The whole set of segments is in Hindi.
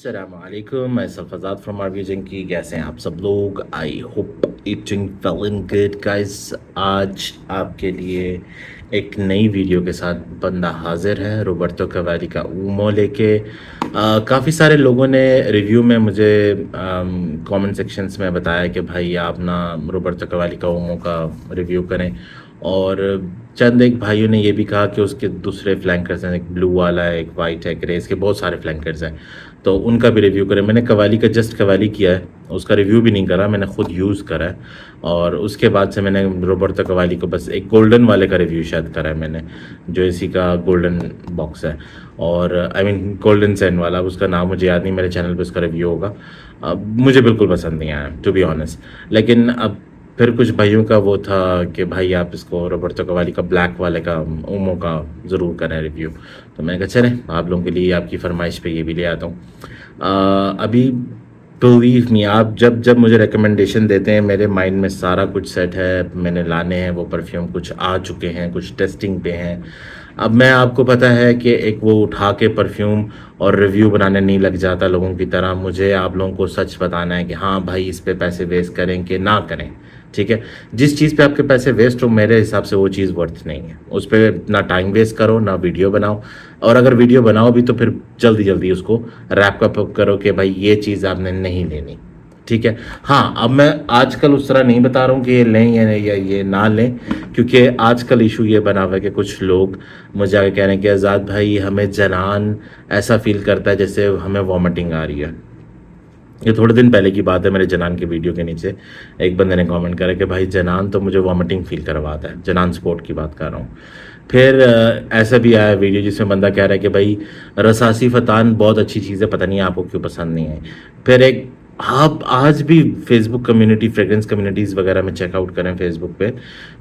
अस्सलामुअलैकुम, मैं सफ़ाज़ात फ्रॉम आरबी जंकी। कैसे हैं आप सब लोग? I hope eating well and good guys. आज आपके लिए एक नई वीडियो के साथ बंदा हाजिर है, रोबर्टो कैवाली का ऊमो लेके। काफ़ी सारे लोगों ने रिव्यू में मुझे कमेंट सेक्शंस में बताया कि भाई आप ना रोबर्टो कैवाली का ऊमो का रिव्यू करें, और चंद एक भाइयों ने ये भी कहा कि उसके दूसरे फ्लैंकर्स हैं, एक ब्लू वाला है, एक वाइट है, ग्रे, इसके बहुत सारे फ्लैंकर्स हैं, तो उनका भी रिव्यू करें। मैंने कवाली का जस्ट कवाली किया है, उसका रिव्यू भी नहीं करा, मैंने खुद यूज़ करा है। और उसके बाद से मैंने रोबर्टो कवाली को बस एक गोल्डन वाले का रिव्यू शायद करा है मैंने, जो इसी का गोल्डन बॉक्स है, और आई मीन गोल्डन सैन वाला, उसका नाम मुझे याद नहीं, मेरे चैनल पे उसका रिव्यू होगा। मुझे बिल्कुल पसंद नहीं आया टू बी ऑनेस्ट। लेकिन अब फिर कुछ भाइयों का वो था कि भाई आप इसको रोबर्टो कैवाली का ब्लैक वाले का ऊमो का ज़रूर करें रिव्यू, तो मैं कहा चलें आप लोगों के लिए, आपकी फरमाइश पे ये भी ले आता हूँ। अभी बिलीव मी, आप जब जब मुझे रिकमेंडेशन देते हैं मेरे माइंड में सारा कुछ सेट है, मैंने लाने हैं वो परफ्यूम, कुछ आ चुके हैं, कुछ टेस्टिंग पे हैं। अब मैं, आपको पता है कि एक वो उठा के परफ्यूम और रिव्यू बनाने नहीं लग जाता लोगों की तरह। मुझे आप लोगों को सच बताना है कि हाँ भाई इस पे पैसे वेस्ट करें कि ना करें, ठीक है। जिस चीज़ पे आपके पैसे वेस्ट हो, मेरे हिसाब से वो चीज़ वर्थ नहीं है। उस पर ना टाइम वेस्ट करो, ना वीडियो बनाओ, और अगर वीडियो बनाओ भी तो फिर जल्दी जल्दी उसको रैप अप करो कि भाई ये चीज़ आपने नहीं लेनी, ठीक है। हाँ, अब मैं आजकल उस तरह नहीं बता रहा हूँ कि ये लें या ये ना लें, क्योंकि आजकल इशू ये बना हुआ है कि कुछ लोग मुझे आगे कह रहे हैं कि आज़ाद भाई हमें जनान ऐसा फील करता है जैसे हमें वॉमिटिंग आ रही है। ये थोड़े दिन पहले की बात है, मेरे जनान के वीडियो के नीचे एक बंदे ने कमेंट करा कि भाई जनान तो मुझे वॉमिटिंग फील करवाता है, जनान स्पोर्ट की बात कर रहा हूँ। फिर ऐसा भी आया वीडियो जिसमें बंदा कह रहा है कि भाई रसासी फतान बहुत अच्छी चीज़ है, पता नहीं आपको क्यों पसंद नहीं है। फिर एक, आप आज भी फेसबुक कम्युनिटी, फ्रेग्रेंस कम्युनिटीज़ वगैरह में चेकआउट करें फेसबुक पे,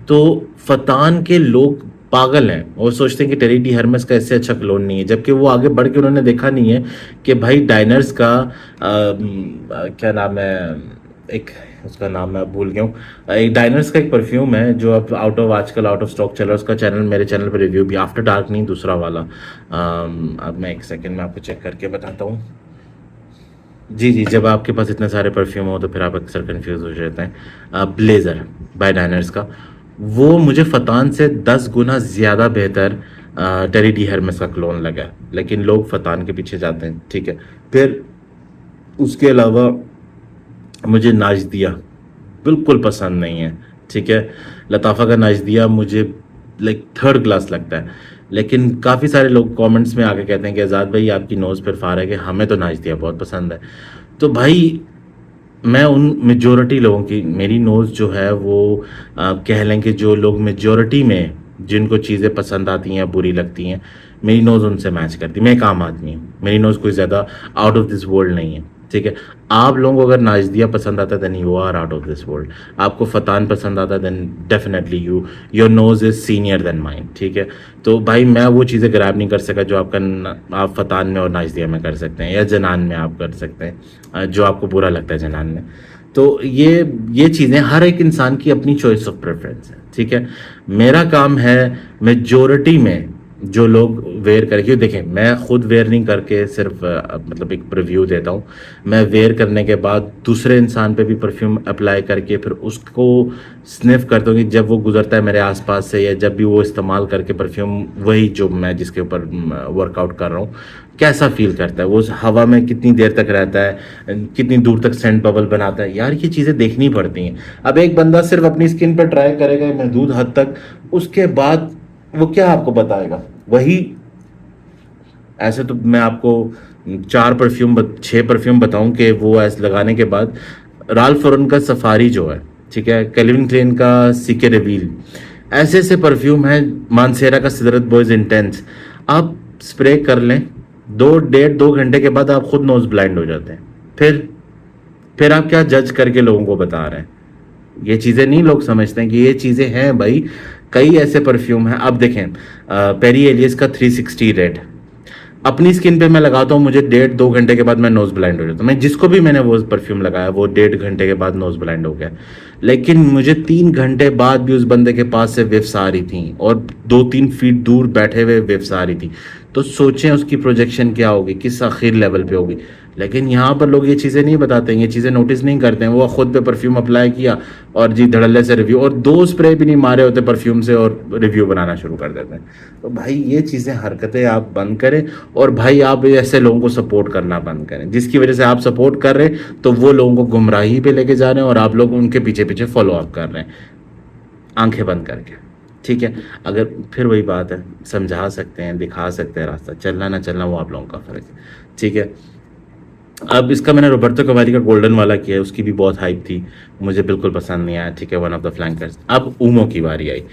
तो फतान के लोग पागल हैं और सोचते हैं कि टेरी डी हर्मेस का इससे अच्छा क्लोन नहीं है, जबकि वो आगे बढ़ के उन्होंने देखा नहीं है कि भाई डाइनर्स का क्या नाम है, एक उसका नाम मैं भूल गया हूँ, एक डाइनर्स का एक परफ्यूम है जो अब आजकल आउट ऑफ स्टॉक चल रहा है। उसका चैनल, मेरे चैनल पर रिव्यू भी, आफ्टर डार्क नहीं, दूसरा वाला। अब मैं एक सेकंड में आपको चेक करके बताता हूँ। जी जी, जब आपके पास इतने सारे परफ्यूम हो तो फिर आप अक्सर कंफ्यूज हो जाते हैं। ब्लेज़र बाय डाइनर्स का, वो मुझे फतान से 10 गुना ज़्यादा बेहतर टेरी डी हर्मेस का क्लोन लगा, लेकिन लोग फतान के पीछे जाते हैं, ठीक है। फिर उसके अलावा मुझे नाजदिया बिल्कुल पसंद नहीं है, ठीक है। लताफ़ा का नाजदिया मुझे लाइक थर्ड क्लास लगता है, लेकिन काफ़ी सारे लोग कमेंट्स में आके कहते हैं कि आज़ाद भाई आपकी नोज़ पर फार है कि हमें तो नाजदिया बहुत पसंद है। तो भाई मैं उन मेजॉरिटी लोगों की, मेरी नोज़ जो है वो कह लें कि जो लोग मेजॉरिटी में जिनको चीज़ें पसंद आती हैं, बुरी लगती हैं, मेरी नोज़ उनसे मैच करती है। मैं एक आम आदमी हूँ, मेरी नोज़ कोई ज़्यादा आउट ऑफ दिस वर्ल्ड नहीं है, ठीक है। आप लोगों को अगर नाजदिया पसंद आता है then you are out of this world. आपको फतान पसंद आता है then definitely your nose is senior than mine, ठीक है। तो भाई मैं वो चीज़ें ग्रैब नहीं कर सका जो आप फतान में और नाजदिया में कर सकते हैं, या जनान में आप कर सकते हैं, जो आपको बुरा लगता है जनान में। तो ये चीज़ें हर एक इंसान की अपनी चॉइस ऑफ प्रेफरेंस है, ठीक है। मेरा काम है मेजॉरिटी में जो लोग वेयर करके, देखें मैं खुद वेयर नहीं करके सिर्फ मतलब एक रिव्यू देता हूँ। मैं वेयर करने के बाद दूसरे इंसान पे भी परफ्यूम अप्लाई करके फिर उसको स्निफ करता हूँ कि जब वो गुजरता है मेरे आसपास से, या जब भी वो इस्तेमाल करके परफ्यूम, वही जो मैं जिसके ऊपर वर्कआउट कर रहा हूँ, कैसा फील करता है, वो हवा में कितनी देर तक रहता है, कितनी दूर तक सेंट बबल बनाता है। यार ये चीज़ें देखनी पड़ती हैं। अब एक बंदा सिर्फ अपनी स्किन पर ट्राई करेगा महदूद हद तक, उसके बाद वो क्या आपको बताएगा। वही ऐसे तो मैं आपको 6 परफ्यूम बताऊं कि वो ऐसे लगाने के बाद, राल्फ लॉरेन का सफारी जो है, ठीक है, कैल्विन क्लेन का सीके रिवील, ऐसे ऐसे परफ्यूम है, मानसेरा का सिदरत बॉयज इंटेंस, आप स्प्रे कर लें 2 घंटे के बाद आप खुद नोज ब्लाइंड हो जाते हैं। फिर आप क्या जज करके लोगों को बता रहे हैं। ये चीज़ें नहीं लोग समझते हैं कि ये चीज़ें हैं भाई। कई ऐसे परफ्यूम हैं, अब देखें पेरी एलियस का 360 रेड, अपनी स्किन पे मैं लगाता हूँ, मुझे 1.5-2 घंटे के बाद मैं नोज ब्लाइंड हो जाता हूँ। मैं जिसको भी मैंने वो परफ्यूम लगाया वो 1.5 घंटे के बाद नोज ब्लाइंड हो गया, लेकिन मुझे 3 घंटे बाद भी उस बंदे के पास से विफ्स आ रही थी, और 2-3 फीट दूर बैठे हुए विफ्स आ रही थी। तो सोचें उसकी प्रोजेक्शन क्या होगी, किस आखिर लेवल पे होगी। लेकिन यहाँ पर लोग ये चीज़ें नहीं बताते हैं, ये चीज़ें नोटिस नहीं करते हैं। वो खुद पे परफ्यूम अप्लाई किया और जी धड़ल्ले से रिव्यू, और 2 स्प्रे भी नहीं मारे होते परफ्यूम से और रिव्यू बनाना शुरू कर देते हैं। तो भाई ये चीज़ें हरकतें आप बंद करें, और भाई आप ऐसे लोगों को सपोर्ट करना बंद करें जिसकी वजह से आप सपोर्ट कर रहे हैं तो वो लोगों को गुमराही पे लेके जा रहे हैं और आप लोग उनके पीछे पीछे फॉलो अप कर रहे हैं आंखें बंद करके। ठीक है, अगर फिर वही बात है, समझा सकते हैं, दिखा सकते हैं रास्ता, चलना ना चलना वो आप लोगों का फ़र्क है। ठीक है, अब इसका मैंने रोबर्टो कवाली का गोल्डन वाला किया है, उसकी भी बहुत हाइप थी, मुझे बिल्कुल पसंद नहीं आया। ठीक है, वन ऑफ द फ्लैंकर्स। अब ऊमो की बारी आई।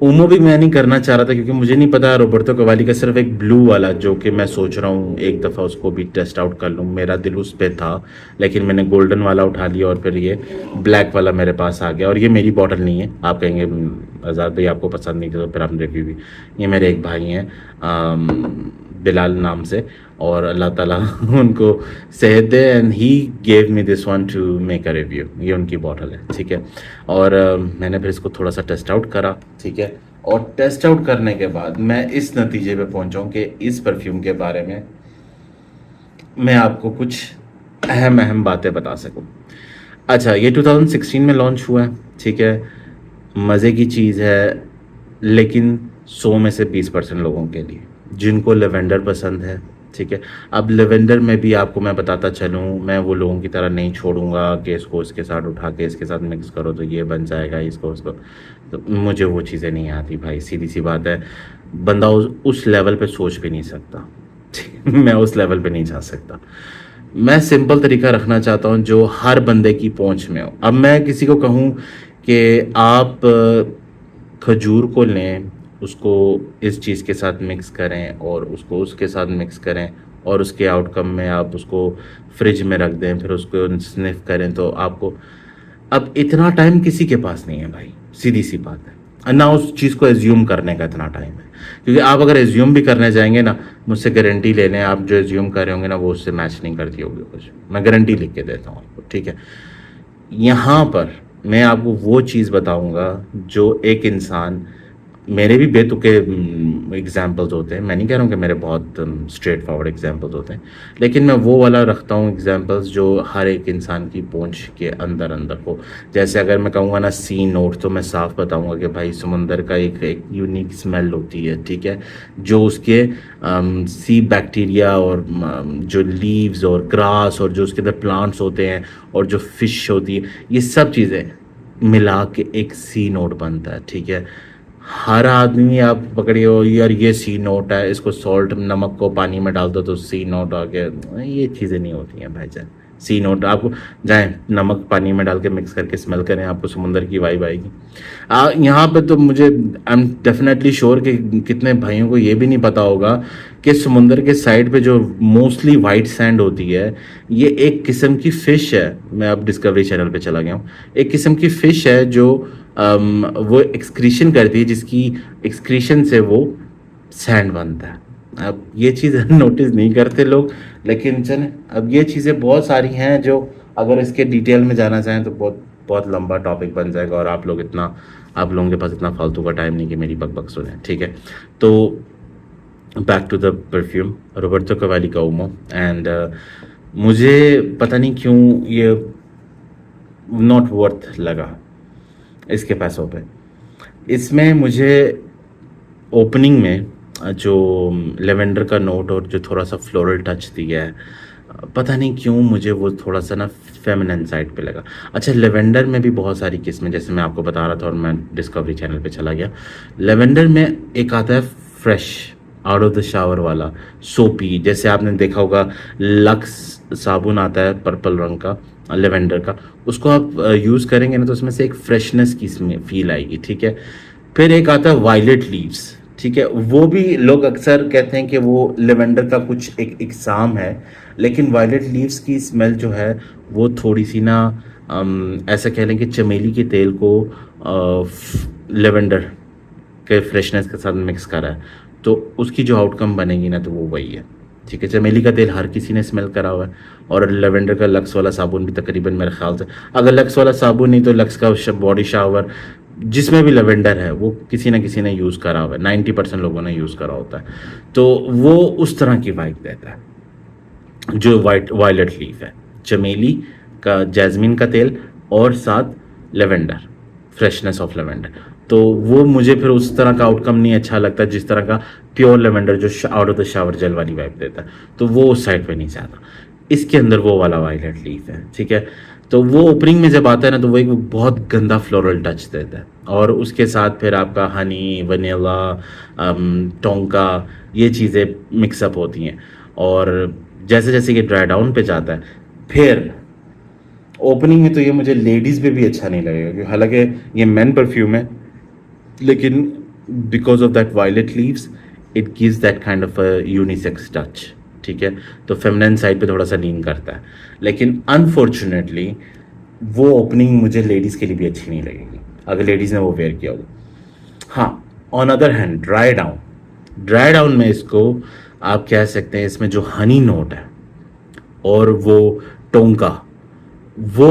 ऊमो भी मैं नहीं करना चाह रहा था क्योंकि मुझे नहीं पता रोबर्टो कवाली का, सिर्फ एक ब्लू वाला जो कि मैं सोच रहा हूँ एक दफ़ा उसको भी टेस्ट आउट कर लूँ, मेरा दिल उस पर था, लेकिन मैंने गोल्डन वाला उठा लिया और फिर ये ब्लैक वाला मेरे पास आ गया। और ये मेरी बॉटल नहीं है, आप कहेंगे आज़ाद भाई आपको पसंद नहीं था तो फिर आपने रिव्यू भी। ये मेरे एक भाई हैं बिलाल नाम से, और अल्लाह ताला उनको सेहत दे, and he gave me this one to make a review. ये उनकी बॉटल है। ठीक है, और मैंने फिर इसको थोड़ा सा टेस्ट आउट करा। ठीक है, और टेस्ट आउट करने के बाद मैं इस नतीजे पे पहुंचा हूँ कि इस परफ्यूम के बारे में मैं आपको कुछ अहम अहम बातें बता सकूं। अच्छा, ये 2016 में लॉन्च हुआ है। ठीक है, मज़े की चीज़ है, लेकिन 100 में से 20% लोगों के लिए जिनको लेवेंडर पसंद है। ठीक है, अब लेवेंडर में भी आपको मैं बताता चलूँ, मैं वो लोगों की तरह नहीं छोड़ूंगा कि इसको इसके साथ उठा के इसके साथ मिक्स करो तो ये बन जाएगा, इसको उसको, तो मुझे वो चीज़ें नहीं आती भाई, सीधी सी बात है। बंदा उस लेवल पे सोच भी नहीं सकता। मैं उस लेवल पे नहीं जा सकता। मैं सिंपल तरीका रखना चाहता हूँ जो हर बंदे की पहुँच में हो। अब मैं किसी को कहूँ कि आप खजूर को लें, उसको इस चीज़ के साथ मिक्स करें और उसको उसके साथ मिक्स करें, और उसके आउटकम में आप उसको फ्रिज में रख दें, फिर उसको स्निफ करें, तो आपको अब इतना टाइम किसी के पास नहीं है भाई, सीधी सी बात है। और ना उस चीज़ को एज्यूम करने का इतना टाइम है, क्योंकि आप अगर एज्यूम भी करने जाएंगे ना, मुझसे गारंटी ले लें, आप जो एज्यूम कर रहे होंगे ना वो उससे मैच नहीं करती होगी कुछ, मैं गारंटी लिख के देता हूँ आपको। ठीक है, यहाँ पर मैं आपको वो चीज़ बताऊँगा जो एक इंसान, मेरे भी बेतुके एग्जाम्पल्स होते हैं, मैं नहीं कह रहा हूँ कि मेरे बहुत स्ट्रेट फॉरवर्ड एग्जाम्पल्स होते हैं, लेकिन मैं वो वाला रखता हूँ एग्जाम्पल्स जो हर एक इंसान की पहुँच के अंदर अंदर हो। जैसे अगर मैं कहूँगा ना सी नोट, तो मैं साफ बताऊँगा कि भाई समुंदर का एक यूनिक स्मेल होती है। ठीक है, जो उसके सी बैक्टीरिया और जो लीव्स और ग्रास और जो उसके अंदर प्लांट्स होते हैं और जो फिश होती है, ये सब चीज़ें मिला के एक सी नोट बनता है। ठीक है, हर आदमी आप पकड़िए हो यार ये सी नोट है, इसको सॉल्ट नमक को पानी में डाल दो तो सी नोट आ गया, ये चीज़ें नहीं होती हैं भाईजान। सी नोट आपको जाएं नमक पानी में डाल के मिक्स करके स्मेल करें, आपको समुंदर की वाइब आएगी। यहाँ पे तो मुझे आई एम डेफिनेटली श्योर कि कितने भाइयों को ये भी नहीं पता होगा कि समुंदर के साइड पे जो मोस्टली वाइट सैंड होती है, ये एक किस्म की फ़िश है। मैं अब डिस्कवरी चैनल पे चला गया हूँ। एक किस्म की फ़िश है जो वो एक्सक्रीशन करती है, जिसकी एक्सक्रीशन से वो सैंड बनता है। अब ये चीज़ नोटिस नहीं करते लोग, लेकिन चलें, अब ये चीज़ें बहुत सारी हैं जो अगर इसके डिटेल में जाना चाहें तो बहुत बहुत लंबा टॉपिक बन जाएगा, और आप लोगों के पास इतना फालतू का टाइम नहीं कि मेरी बक सुने। ठीक है, तो back to the perfume, Roberto Cavalli का ऊमो। एंड मुझे पता नहीं क्यों ये नॉट वर्थ लगा इसके पैसों पे। इसमें मुझे ओपनिंग में जो लेवेंडर का नोट और जो थोड़ा सा फ्लोरल टच दिया है, पता नहीं क्यों मुझे वो थोड़ा सा ना फेमिनिन साइड पे लगा। अच्छा, लेवेंडर में भी बहुत सारी किस्में, जैसे मैं आपको बता रहा था और मैं डिस्कवरी चैनल पे चला गया। लेवेंडर में एक आता है fresh out of the shower वाला सोपी, जैसे आपने देखा होगा लक्स साबुन आता है पर्पल रंग का लेवेंडर का, उसको आप यूज़ करेंगे ना तो उसमें से एक फ्रेशनेस की फील आएगी। ठीक है, फिर एक आता है वायलेट लीव्स। ठीक है, वो भी लोग अक्सर कहते हैं कि वो लेवेंडर का कुछ एक इकसाम है, लेकिन वायलेट लीव्स की स्मेल जो है वो थोड़ी सी ना ऐसा कह लें कि चमेली के तेल को लेवेंडर के फ्रेशनेस के साथ मिक्स करा है, तो उसकी जो आउटकम बनेगी ना तो वो वही है। ठीक है, चमेली का तेल हर किसी ने स्मेल करा हुआ है, और लेवेंडर का लक्स वाला साबुन भी तकरीबन मेरे ख्याल से, अगर लक्स वाला साबुन नहीं तो लक्स का बॉडी शावर जिसमें भी लेवेंडर है वो किसी ना किसी ने यूज़ करा हुआ है, 90% लोगों ने यूज़ करा होता है, तो वो उस तरह की वाइब देता है। जो वायलेट लीफ है, चमेली का, जैस्मिन का तेल और साथ लेवेंडर, फ्रेशनेस ऑफ लेवेंडर। तो वो मुझे फिर उस तरह का आउटकम नहीं अच्छा लगता जिस तरह का प्योर लेवेंडर जो out of the shower gel वाली वाइब देता है, तो वो उस साइड पे नहीं जाता। इसके अंदर वो वाला वायलेट लीफ है, ठीक है। तो वो ओपनिंग में जब आता है ना, तो वो एक बहुत गंदा फ्लोरल टच देता है, और उसके साथ फिर आपका हनी, वनीला, टोंका, ये चीज़ें मिक्सअप होती हैं। और जैसे जैसे ये ड्राई डाउन पे जाता है, फिर ओपनिंग में तो ये मुझे लेडीज़ पे भी अच्छा नहीं लगेगा, क्योंकि हालांकि ये मेन परफ्यूम है, लेकिन because of that violet leaves it gives that kind of a unisex touch, ठीक है। तो फेमिनिन साइड पे थोड़ा सा लीन करता है, लेकिन अनफॉर्चुनेटली वो ओपनिंग मुझे लेडीज़ के लिए भी अच्छी नहीं लगेगी अगर लेडीज़ ने वो वेयर किया हो। हाँ, on other hand dry down में इसको आप कह सकते हैं, इसमें जो हनी नोट है और वो टोंका, वो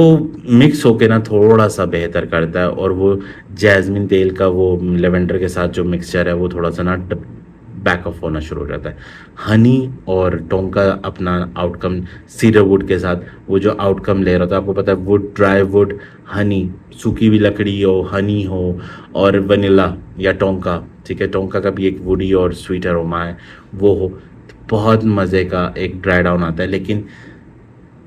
मिक्स होके ना थोड़ा सा बेहतर करता है, और वो जैस्मिन तेल का वो लेवेंडर के साथ जो मिक्सचर है वो थोड़ा सा ना बैक ऑफ होना शुरू हो जाता है। हनी और टोंका अपना आउटकम सीडर वुड के साथ वो जो आउटकम ले रहा था, आपको पता है, वुड, ड्राई वुड, हनी, सूखी हुई लकड़ी हो, हनी हो, और वनीला या टोंका, ठीक है, टोंका का भी एक वुडी और स्वीट अरोमा है, वो हो, तो बहुत मज़े का एक ड्राई डाउन आता है। लेकिन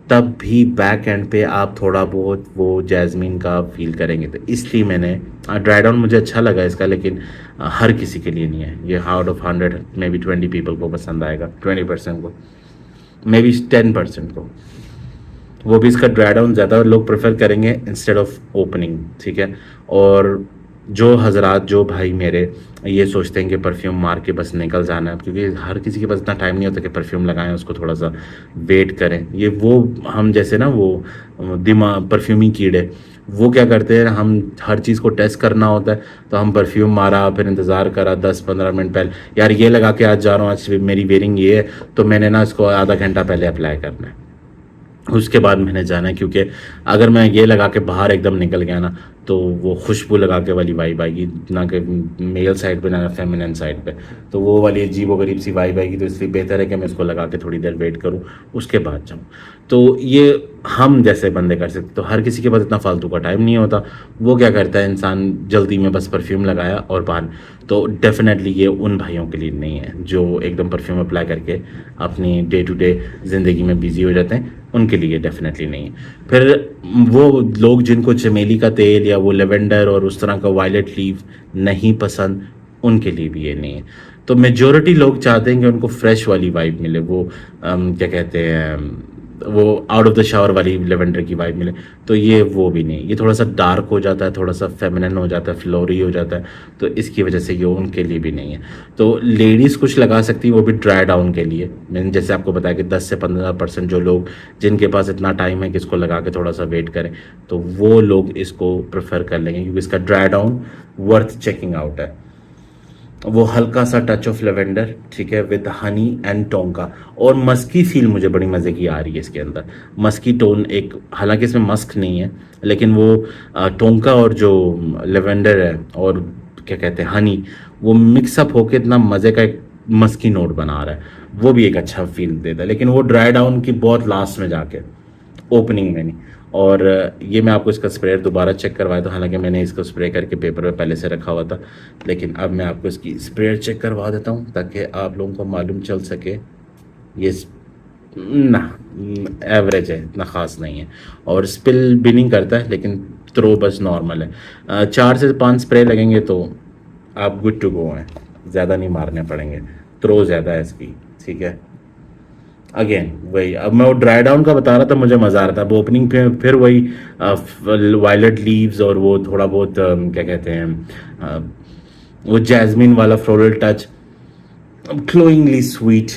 तब भी बैक एंड पे आप थोड़ा बहुत वो जैस्मिन का फील करेंगे, तो इसलिए मैंने ड्राई डाउन मुझे अच्छा लगा इसका, लेकिन हर किसी के लिए नहीं है ये। Out of 100 may be 20 people को पसंद आएगा, 20% को, मे बी 10% को, वो भी इसका ड्राई डाउन ज़्यादा लोग प्रेफर करेंगे इंस्टेड ऑफ ओपनिंग, ठीक है। और जो हजरात, जो भाई मेरे ये सोचते हैं कि परफ्यूम मार के बस निकल जाना है, क्योंकि हर किसी के पास इतना टाइम नहीं होता कि परफ्यूम लगाएं, उसको थोड़ा सा वेट करें। ये वो हम जैसे ना वो दिमाग परफ्यूमी कीड़े, वो क्या करते हैं, हम हर चीज़ को टेस्ट करना होता है, तो हम परफ्यूम मारा, फिर इंतज़ार करा 10-15 मिनट पहले, यार ये लगा के आज जा रहा हूँ, आज मेरी वेयरिंग ये है, तो मैंने ना इसको आधा घंटा पहले अप्लाई करना है, उसके बाद मैंने जाना है। क्योंकि अगर मैं ये लगा के बाहर एकदम निकल गया ना, तो वो खुशबू लगा के वाली वाइब आएगी, ना कि मेल साइड पे ना फेमिनिन साइड पे, तो वो वाली अजीब व गरीब सी वाइब आएगी। तो इसलिए बेहतर है कि मैं इसको लगा के थोड़ी देर वेट करूँ, उसके बाद जाऊँ। तो ये हम जैसे बंदे कर सकते, तो हर किसी के पास इतना फालतू का टाइम नहीं होता। वो क्या करता है, इंसान जल्दी में बस परफ्यूम लगाया और बाहर। तो डेफिनेटली ये उन भाइयों के लिए नहीं है जो एकदम परफ्यूम अप्लाई करके अपनी डे टू डे ज़िंदगी में बिजी हो जाते हैं, उनके लिए डेफिनेटली नहीं है। फिर वो लोग जिनको चमेली का तेल या वो लेवेंडर और उस तरह का वायलेट लीफ नहीं पसंद, उनके लिए भी ये नहीं है। तो मेजॉरिटी लोग चाहते हैं कि उनको फ्रेश वाली वाइब मिले, वो क्या कहते हैं, वो आउट ऑफ द शावर वाली लेवेंडर की वाइब मिले। तो ये वो भी नहीं, ये थोड़ा सा डार्क हो जाता है, थोड़ा सा फेमिनिन हो जाता है, फ्लोरी हो जाता है, तो इसकी वजह से ये उनके लिए भी नहीं है। तो लेडीज़ कुछ लगा सकती है, वो भी ड्राई डाउन के लिए। मैंने जैसे आपको बताया कि 10 से 15% जो लोग जिनके पास इतना टाइम है कि इसको लगा के थोड़ा सा वेट करें, तो वो लोग इसको प्रेफर कर लेंगे, क्योंकि इसका dry down worth checking out है। वो हल्का सा टच ऑफ लेवेंडर, ठीक है, विद हनी एंड टोंका, और मस्की फील मुझे बड़ी मज़े की आ रही है इसके अंदर। मस्की टोन एक, हालांकि इसमें मस्क नहीं है, लेकिन वो टोंका और जो लेवेंडर है और क्या कहते हैं हनी, वो मिक्सअप होके इतना मज़े का एक मस्की नोट बना रहा है, वो भी एक अच्छा फील देता है। लेकिन वो ड्राई डाउन की बहुत लास्ट में जाके, ओपनिंग में नहीं। और ये मैं आपको इसका स्प्रे दोबारा चेक करवाया था, हालांकि मैंने इसको स्प्रे करके पेपर पे पहले से रखा हुआ था, लेकिन अब मैं आपको इसकी स्प्रे चेक करवा देता हूँ ताकि आप लोगों को मालूम चल सके। ये ना एवरेज है, इतना ख़ास नहीं है, और स्पिल भी नहीं करता है, लेकिन थ्रो बस नॉर्मल है। 4 से 5 स्प्रे लगेंगे तो आप गुड टू गो हैं, ज़्यादा नहीं मारने पड़ेंगे, थ्रो ज़्यादा है इसकी, ठीक है। अगेन वही, अब मैं वो ड्राई डाउन का बता रहा था, मुझे मज़ा आ रहा था। अब ओपनिंग पे फिर वही वायलेट लीव्स और वो थोड़ा बहुत क्या कहते हैं, वो जैस्मिन वाला फ्लोरल टच, क्लोइंगली स्वीट,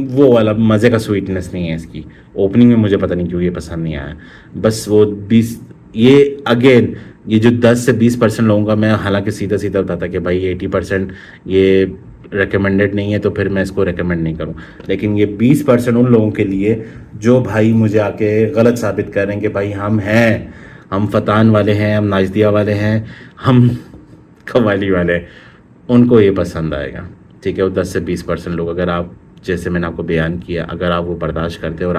वो वाला मज़े का स्वीटनेस नहीं है इसकी। ओपनिंग में मुझे पता नहीं क्यों ये पसंद नहीं आया। बस वो 20, ये अगेन ये जो 10 से 20% लोगों का, मैं हालांकि सीधा सीधा बताता कि भाई 80% ये रिकमेंडेड नहीं है, तो फिर मैं इसको रिकमेंड नहीं करूं। लेकिन ये 20% उन लोगों के लिए जो भाई मुझे आके गलत साबित कर रहे हैं कि भाई हम हैं, हम फतान वाले हैं, हम नाजदिया वाले हैं, हम कवाली वाले हैं, उनको ये पसंद आएगा, ठीक है। वो 10 से 20% लोग, अगर आप जैसे मैंने आपको बयान किया, अगर आप वो बर्दाश्त करते हैं और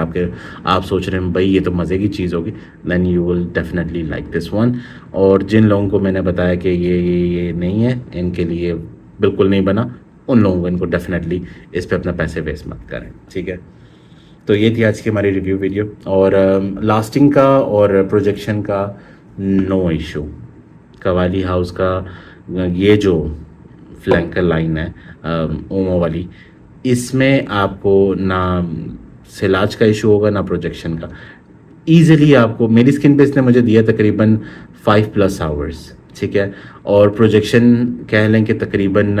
आप सोच रहे हैं भाई ये तो मज़े की चीज़ होगी, then you will definitely like this one. और जिन लोगों को मैंने बताया कि ये नहीं है, इनके लिए बिल्कुल नहीं बना, उन लोगों को इनको डेफिनेटली इस पे अपना पैसे वेस्ट मत करें, ठीक है। तो ये थी आज की हमारी रिव्यू वीडियो। और लास्टिंग का और प्रोजेक्शन का नो इशू। कवाली हाउस का ये जो फ्लैंकर लाइन है ओमो वाली, इसमें आपको ना सिलाज का इशू होगा ना प्रोजेक्शन का। ईजिली आपको, मेरी स्किन पे इसने मुझे दिया तकरीबन 5+ आवर्स, ठीक है। और प्रोजेक्शन कह लें कि तकरीबन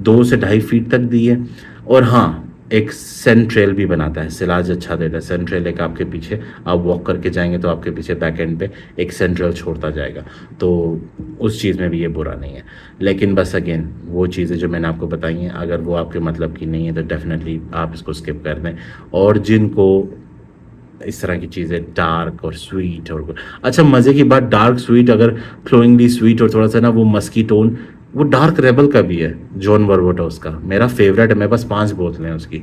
2 से 2.5 फीट तक दी है। और हाँ, एक सन ट्रेल भी बनाता है, सिलाज अच्छा देता है। सन ट्रेल एक आपके पीछे, आप वॉक करके जाएंगे तो आपके पीछे बैक एंड पे एक सन ट्रेल छोड़ता जाएगा, तो उस चीज़ में भी ये बुरा नहीं है। लेकिन बस अगेन वो चीज़ें जो मैंने आपको बताई हैं, अगर वो आपके मतलब की नहीं है तो डेफिनेटली आप इसको स्किप कर दें। और जिनको इस तरह की चीज़ें डार्क और स्वीट और अच्छा मज़े की बात, डार्क स्वीट, अगर फ्लोइंगली स्वीट और थोड़ा सा ना वो मस्की टोन, वो डार्क रेबल का भी है, जॉन वर्वोटोस का, मेरा फेवरेट है। मेरे पास 5 बोतलें हैं उसकी,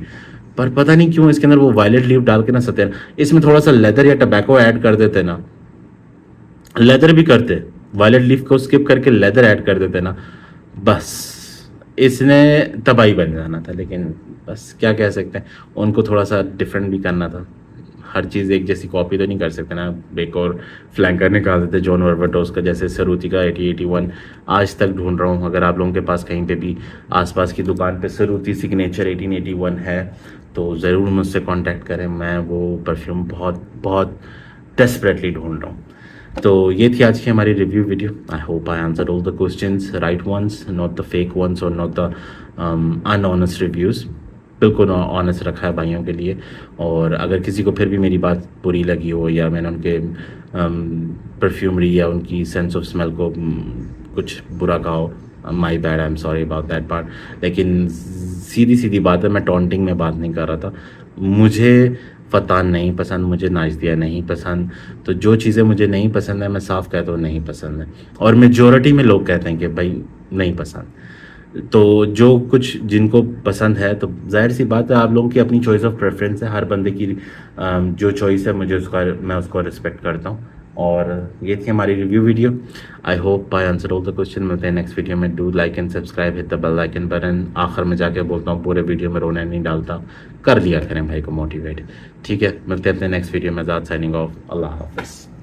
पर पता नहीं क्यों इसके अंदर वो वायलेट लीफ डाल के ना सत्या, इसमें थोड़ा सा लेदर या टबैको ऐड कर देते ना, लेदर भी करते, वायलेट लीफ को स्किप करके लेदर ऐड कर देते ना, बस इसने तबाही बन जाना था। लेकिन बस क्या कह सकते हैं, उनको थोड़ा सा डिफरेंट भी करना था। हर चीज़ एक जैसी कॉपी तो नहीं कर सकते ना, एक और फ्लैंकर निकाल देते जॉन वर्वोटोस का, जैसे सरूती का 8081 आज तक ढूंढ रहा हूँ। अगर आप लोगों के पास कहीं पे भी आसपास की दुकान पे सरूती सिग्नेचर 1881 है तो ज़रूर मुझसे कांटेक्ट करें, मैं वो परफ्यूम बहुत बहुत डेस्परेटली ढूंढ रहा हूँ। तो ये थी आज की हमारी review video. I hope I answer all the questions right ones, not the fake ones और नॉट द अनऑनेस्ट रिव्यूज़। बिल्कुल ऑनेस्ट रखा है भाइयों के लिए। और अगर किसी को फिर भी मेरी बात बुरी लगी हो या मैंने उनके परफ्यूमरी या उनकी सेंस ऑफ स्मेल को कुछ बुरा कहा हो, my bad, I am sorry about that part. लेकिन सीधी सीधी बात है, मैं टॉन्टिंग में बात नहीं कर रहा था। मुझे फ़तान नहीं पसंद, मुझे नाज़िया नहीं पसंद। तो जो चीज़ें मुझे नहीं पसंद है मैं साफ़ कहता हूँ नहीं पसंद है, और मेजॉरिटी में लोग कहते हैं कि भाई नहीं पसंद। तो जो कुछ जिनको पसंद है तो जाहिर सी बात है, आप लोगों की अपनी चॉइस ऑफ प्रेफरेंस है, हर बंदे की जो चॉइस है मैं उसको रिस्पेक्ट करता हूँ। और ये थी हमारी review video. I hope I answer all the question. मिलते हैं नेक्स्ट वीडियो में। Do like and subscribe, hit the bell icon button. आखिर में जाके बोलता हूँ पूरे वीडियो में रोना नहीं डालता, कर लिया करें भाई को मोटिवेट, ठीक है। मिलते हैं अपने नेक्स्ट वीडियो में। ज़ात साइनिंग ऑफ, अल्लाह हाफिज़।